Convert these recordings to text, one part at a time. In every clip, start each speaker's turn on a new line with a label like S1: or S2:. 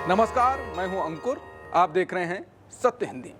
S1: नमस्कार, मैं हूं अंकुर। आप देख रहे हैं सत्य हिंदी।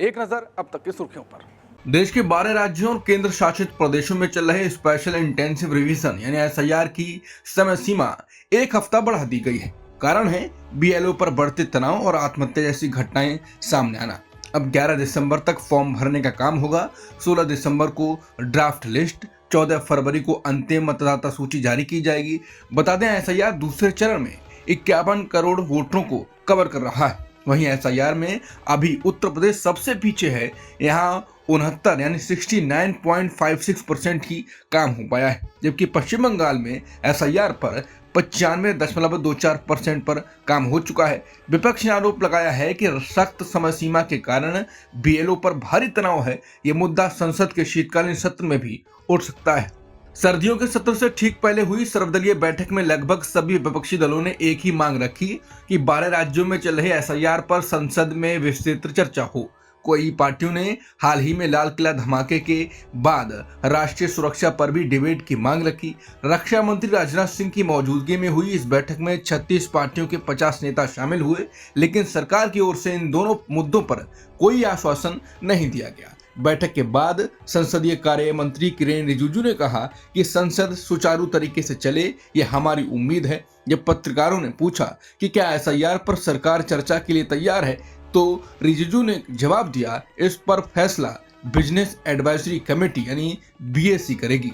S1: एक नजर अब तक की सुर्खियों पर। देश के 12 राज्यों और केंद्र शासित प्रदेशों में चल रहे स्पेशल इंटेंसिव रिवीजन यानी एसआईआर की समय सीमा एक हफ्ता बढ़ा दी गई है। कारण है बीएलओ पर बढ़ते तनाव और आत्महत्या जैसी घटनाएं सामने आना। अब 11 दिसंबर तक फॉर्म भरने का काम होगा। 16 दिसंबर को ड्राफ्ट लिस्ट, 14 फरवरी को अंतिम मतदाता सूची जारी की जाएगी। बता दें, एसआईआर दूसरे चरण में 51 करोड़ वोटरों को कवर कर रहा है। वहीं एसआईआर में अभी उत्तर प्रदेश सबसे पीछे है। यहाँ 69 यानी 69.56% ही काम हो पाया है, जबकि पश्चिम बंगाल में एसआईआर पर 95.24% पर काम हो चुका है। विपक्ष ने आरोप लगाया है कि सख्त समय सीमा के कारण बीएलओ पर भारी तनाव है। ये मुद्दा संसद के शीतकालीन सत्र में भी उठ सकता है। सर्दियों के सत्र से ठीक पहले हुई सर्वदलीय बैठक में लगभग सभी विपक्षी दलों ने एक ही मांग रखी कि 12 राज्यों में चल रहे एसआईआर पर संसद में विस्तृत चर्चा हो। कई पार्टियों ने हाल ही में लाल किला धमाके के बाद राष्ट्रीय सुरक्षा पर भी डिबेट की मांग रखी। रक्षा मंत्री राजनाथ सिंह की मौजूदगी में हुई इस बैठक में 36 पार्टियों के 50 नेता शामिल हुए, लेकिन सरकार की ओर से इन दोनों मुद्दों पर कोई आश्वासन नहीं दिया गया। बैठक के बाद संसदीय कार्य मंत्री किरेन रिजिजू ने कहा कि संसद सुचारू तरीके से चले, ये हमारी उम्मीद है। जब पत्रकारों ने पूछा कि क्या एसआईआर पर सरकार चर्चा के लिए तैयार है, तो रिजिजू ने जवाब दिया, इस पर फैसला बिजनेस एडवाइजरी कमेटी यानी बीएसी करेगी।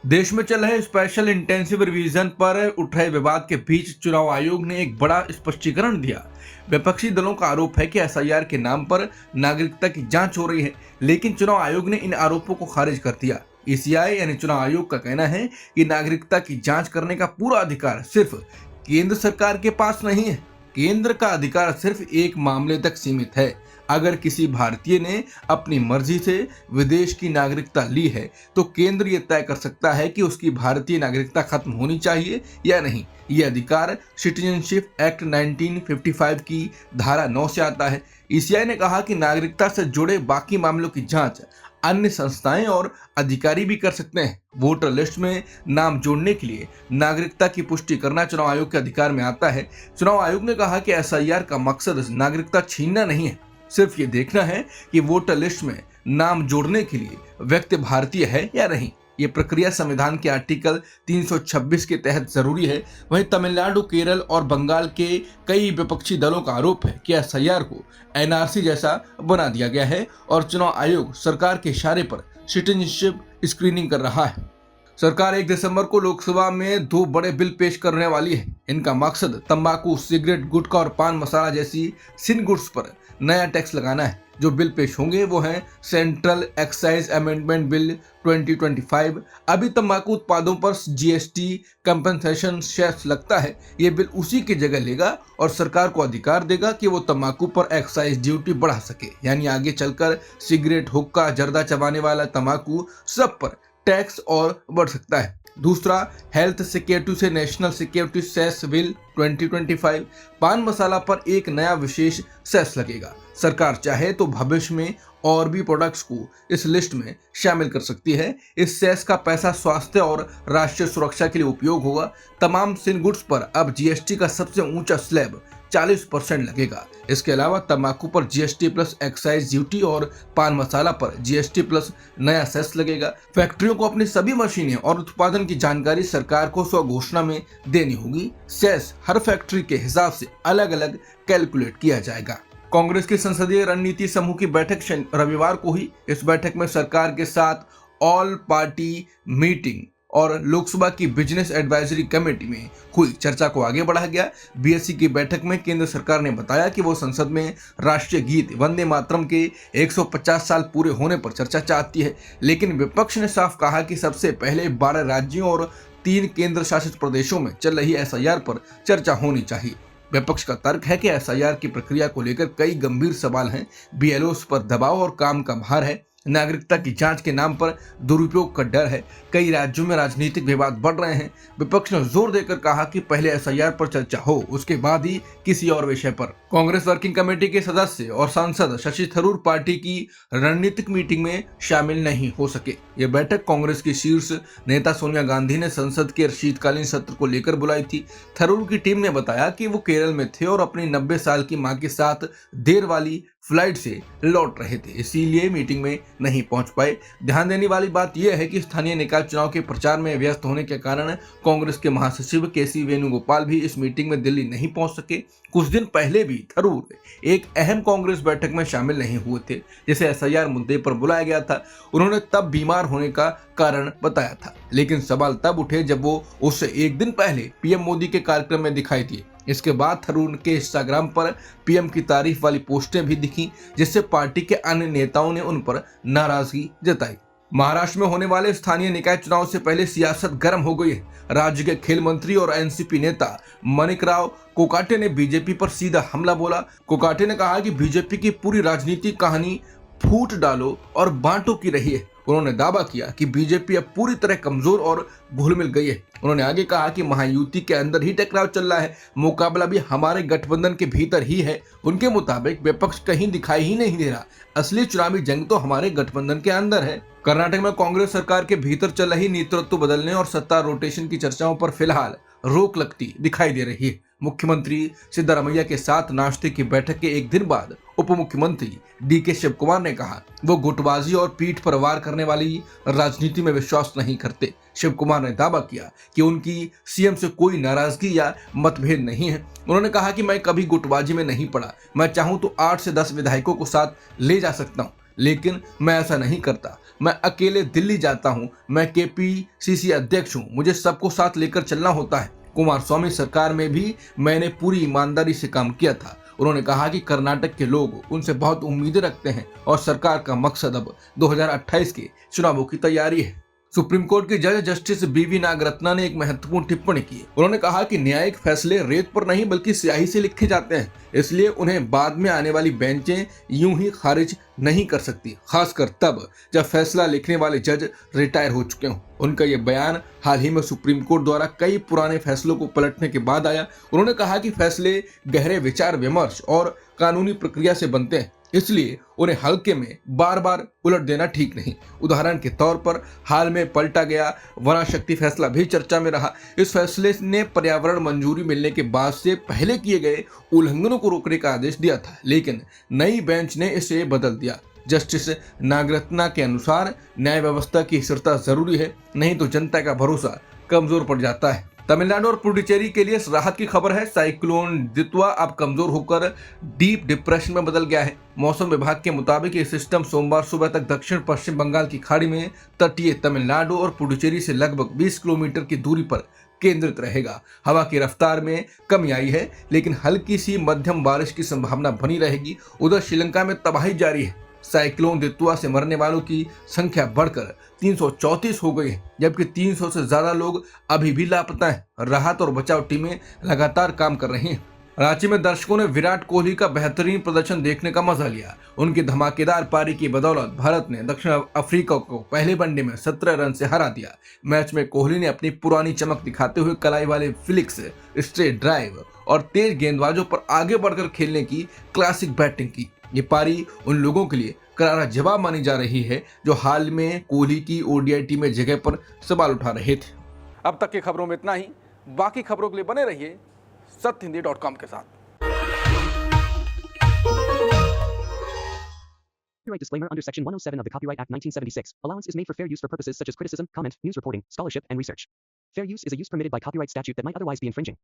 S1: देश में चल रहे स्पेशल इंटेंसिव रिवीजन पर उठ रहे विवाद के बीच चुनाव आयोग ने एक बड़ा स्पष्टीकरण दिया। विपक्षी दलों का आरोप है कि एसआईआर के नाम पर नागरिकता की जांच हो रही है, लेकिन चुनाव आयोग ने इन आरोपों को खारिज कर दिया। ईसीआई यानी चुनाव आयोग का कहना है कि नागरिकता की जांच करने का पूरा अधिकार सिर्फ केंद्र सरकार के पास नहीं है। केंद्र का अधिकार सिर्फ एक मामले तक सीमित है। अगर किसी भारतीय ने अपनी मर्जी से विदेश की नागरिकता ली है, तो केंद्र ये तय कर सकता है कि उसकी भारतीय नागरिकता खत्म होनी चाहिए या नहीं। ये अधिकार सिटीजनशिप एक्ट 1955 की धारा 9 से आता है। ईसीआई ने कहा कि नागरिकता से जुड़े बाकी मामलों की जांच अन्य संस्थाएं और अधिकारी भी कर सकते हैं। वोटर लिस्ट में नाम जोड़ने के लिए नागरिकता की पुष्टि करना चुनाव आयोग के अधिकार में आता है। चुनाव आयोग ने कहा कि एसआईआर का मकसद नागरिकता छीनना नहीं है, सिर्फ ये देखना है कि वोटर लिस्ट में नाम जोड़ने के लिए व्यक्ति भारतीय है या नहीं। ये प्रक्रिया संविधान के आर्टिकल 326 के तहत जरूरी है। वहीं तमिलनाडु, केरल और बंगाल के कई विपक्षी दलों का आरोप है कि एसआईआर को एनआरसी जैसा बना दिया गया है और चुनाव आयोग सरकार के इशारे पर सिटीजनशिप स्क्रीनिंग कर रहा है। सरकार 1 दिसंबर को लोकसभा में 2 बड़े बिल पेश करने वाली है। इनका मकसद तंबाकू, सिगरेट, गुटखा और पान मसाला जैसी सिन गुड्स पर नया टैक्स लगाना है। जो बिल पेश होंगे वो हैं सेंट्रल एक्साइज अमेंडमेंट बिल 2025। अभी तंबाकू उत्पादों पर जीएसटी कंपनसेशन सेस लगता है। ये बिल उसी की जगह लेगा और सरकार को अधिकार देगा कि वो तंबाकू पर एक्साइज ड्यूटी बढ़ा सके। यानी आगे चलकर सिगरेट, हुक्का, जर्दा चबाने वाला तंबाकू सब पर टैक्स और बढ़ सकता है। दूसरा, हेल्थ सिक्योरिटी से नेशनल सिक्योरिटी सेस बिल 2025। पान मसाला पर एक नया विशेष सेस लगेगा। सरकार चाहे तो भविष्य में और भी प्रोडक्ट्स को इस लिस्ट में शामिल कर सकती है। इस सेस का पैसा स्वास्थ्य और राष्ट्रीय सुरक्षा के लिए उपयोग होगा। तमाम सिन गुड्स पर अब जीएसटी का सबसे ऊंचा स्लैब 40% लगेगा। इसके अलावा तंबाकू पर जीएसटी प्लस एक्साइज ड्यूटी और पान मसाला पर जीएसटी प्लस नया सेस लगेगा। फैक्ट्रियों को अपनी सभी मशीनें और उत्पादन की जानकारी सरकार को स्वघोषणा में देनी होगी। सेस हर फैक्ट्री के हिसाब से अलग अलग कैलकुलेट किया जाएगा। कांग्रेस की संसदीय रणनीति समूह की बैठक रविवार को हुई। इस बैठक में सरकार के साथ ऑल पार्टी मीटिंग और लोकसभा की बिजनेस एडवाइजरी कमेटी में हुई चर्चा को आगे बढ़ाया गया। बीएससी की बैठक में केंद्र सरकार ने बताया कि वो संसद में राष्ट्रीय गीत वंदे मातरम के 150 साल पूरे होने पर चर्चा चाहती है, लेकिन विपक्ष ने साफ कहा कि सबसे पहले 12 राज्यों और 3 केंद्र शासित प्रदेशों में चल रही एसआईआर पर चर्चा होनी चाहिए। विपक्ष का तर्क है कि एसआईआर की प्रक्रिया को लेकर कई गंभीर सवाल हैं। बीएलओ पर दबाव और काम का भार है। नागरिकता की जांच के नाम पर दुरुपयोग का डर है। कई राज्यों में राजनीतिक विवाद बढ़ रहे हैं। विपक्ष ने जोर देकर कहा कि पहले एसआईआर पर चर्चा हो, उसके बाद ही किसी और विषय पर। कांग्रेस वर्किंग कमेटी के सदस्य और सांसद शशि थरूर पार्टी की रणनीतिक मीटिंग में शामिल नहीं हो सके। यह बैठक कांग्रेस की शीर्ष नेता सोनिया गांधी ने संसद के शीतकालीन सत्र को लेकर बुलाई थी। थरूर की टीम ने बताया कि वो केरल में थे और अपनी 90 साल की मां के साथ देर वाली फ्लाइट से लौट रहे थे, इसीलिए मीटिंग में नहीं पहुंच पाए। ध्यान देने वाली बात यह है कि स्थानीय निकाय चुनाव के प्रचार में व्यस्त होने के कारण कांग्रेस के महासचिव केसी वेणुगोपाल भी इस मीटिंग में दिल्ली नहीं पहुंच सके। कुछ दिन पहले भी थरूर एक अहम कांग्रेस बैठक में शामिल नहीं हुए थे, जिसे एसआईआर मुद्दे पर बुलाया गया था। उन्होंने तब बीमार होने का कारण बताया था, लेकिन सवाल तब उठे जब वो उससे एक दिन पहले पीएम मोदी के कार्यक्रम में दिखाई दिए। इसके बाद थरूर के इंस्टाग्राम पर पीएम की तारीफ वाली पोस्टें भी दिखी, जिससे पार्टी के अन्य नेताओं ने उन पर नाराजगी जताई। महाराष्ट्र में होने वाले स्थानीय निकाय चुनाव से पहले सियासत गर्म हो गई है। राज्य के खेल मंत्री और एनसीपी नेता माणिकराव कोकाटे ने बीजेपी पर सीधा हमला बोला। कोकाटे ने कहा कि बीजेपी की पूरी राजनीतिक कहानी फूट डालो और बांटो की रही है। उन्होंने दावा किया कि बीजेपी अब पूरी तरह कमजोर और घुल मिल गई है। उन्होंने आगे कहा कि महायुति के अंदर ही टकराव चल रहा है, मुकाबला भी हमारे गठबंधन के भीतर ही है। उनके मुताबिक विपक्ष कहीं दिखाई ही नहीं दे रहा, असली चुनावी जंग तो हमारे गठबंधन के अंदर है। कर्नाटक में कांग्रेस सरकार के भीतर चल रही नेतृत्व बदलने और सत्ता रोटेशन की चर्चाओं पर फिलहाल रोक लगती दिखाई दे रही है। मुख्यमंत्री सिद्धारमैया के साथ नाश्ते की बैठक के एक दिन बाद उप मुख्यमंत्री डीके शिव कुमार ने कहा वो गुटबाजी और पीठ पर वार करने वाली राजनीति में विश्वास नहीं करते। शिव कुमार ने दावा किया कि उनकी सीएम से कोई नाराजगी या मतभेद नहीं है। उन्होंने कहा कि मैं कभी गुटबाजी में नहीं पड़ा, मैं चाहूं तो 8 से 10 विधायकों को साथ ले जा सकता हूं, लेकिन मैं ऐसा नहीं करता। मैं अकेले दिल्ली जाता हूं, मैं केपीसीसी अध्यक्ष हूं, मुझे सबको साथ लेकर चलना होता है। कुमारस्वामी सरकार में भी मैंने पूरी ईमानदारी से काम किया था। उन्होंने कहा कि कर्नाटक के लोग उनसे बहुत उम्मीदें रखते हैं और सरकार का मकसद अब 2028 के चुनावों की तैयारी है। सुप्रीम कोर्ट के जज जस्टिस बीवी नागरत्ना ने एक महत्वपूर्ण टिप्पणी की। उन्होंने कहा कि न्यायिक फैसले रेत पर नहीं बल्कि स्याही से लिखे जाते हैं, इसलिए उन्हें बाद में आने वाली बेंचें यूं ही खारिज नहीं कर सकती, खासकर तब जब फैसला लिखने वाले जज रिटायर हो चुके हों। उनका यह बयान हाल ही में सुप्रीम कोर्ट द्वारा कई पुराने फैसलों को पलटने के बाद आया। उन्होंने कहा कि फैसले गहरे विचार विमर्श और कानूनी प्रक्रिया से बनते हैं, इसलिए उन्हें हल्के में बार बार उलट देना ठीक नहीं। उदाहरण के तौर पर हाल में पलटा गया वनाशक्ति फैसला भी चर्चा में रहा। इस फैसले ने पर्यावरण मंजूरी मिलने के बाद से पहले किए गए उल्लंघनों को रोकने का आदेश दिया था, लेकिन नई बेंच ने इसे बदल दिया। जस्टिस नागरत्ना के अनुसार न्याय व्यवस्था की स्थिरता जरूरी है, नहीं तो जनता का भरोसा कमजोर पड़ जाता है। तमिलनाडु और पुडुचेरी के लिए राहत की खबर है। साइक्लोन दित्वा अब कमजोर होकर डीप डिप्रेशन में बदल गया है। मौसम विभाग के मुताबिक ये सिस्टम सोमवार सुबह तक दक्षिण पश्चिम बंगाल की खाड़ी में तटीय तमिलनाडु और पुडुचेरी से लगभग 20 किलोमीटर की दूरी पर केंद्रित रहेगा। हवा की रफ्तार में कमी आई है, लेकिन हल्की सी मध्यम बारिश की संभावना बनी रहेगी। उधर श्रीलंका में तबाही जारी है। साइक्लोन दित्वा से मरने वालों की संख्या बढ़कर 334 हो गई है, जबकि 300 से ज्यादा लोग अभी भी लापता हैं। राहत और बचाव टीमें लगातार काम कर रही हैं। रांची में दर्शकों ने विराट कोहली का बेहतरीन प्रदर्शन देखने का मजा लिया। उनकी धमाकेदार पारी की बदौलत भारत ने दक्षिण अफ्रीका को पहले वनडे में 17 रन से हरा दिया। मैच में कोहली ने अपनी पुरानी चमक दिखाते हुए कलाई वाले फ्लिक्स, स्ट्रेट ड्राइव और तेज गेंदबाजों पर आगे बढ़कर खेलने की क्लासिक बैटिंग की। ये पारी उन लोगों के लिए करारा जवाब मानी जा रही है जो हाल में कोहली की ओडीआई टीम में जगह पर सवाल उठा रहे थे। अब तक की खबरों में इतना ही। बाकी खबरों के लिए बने रहिए satyhindy.com के साथ।
S2: Copyright disclaimer under Section 107 of the Copyright Act 1976. Allowance is made for fair use for purposes such as criticism, comment, news reporting, scholarship, and research. Fair use is a use permitted by copyright statute that might otherwise be infringing.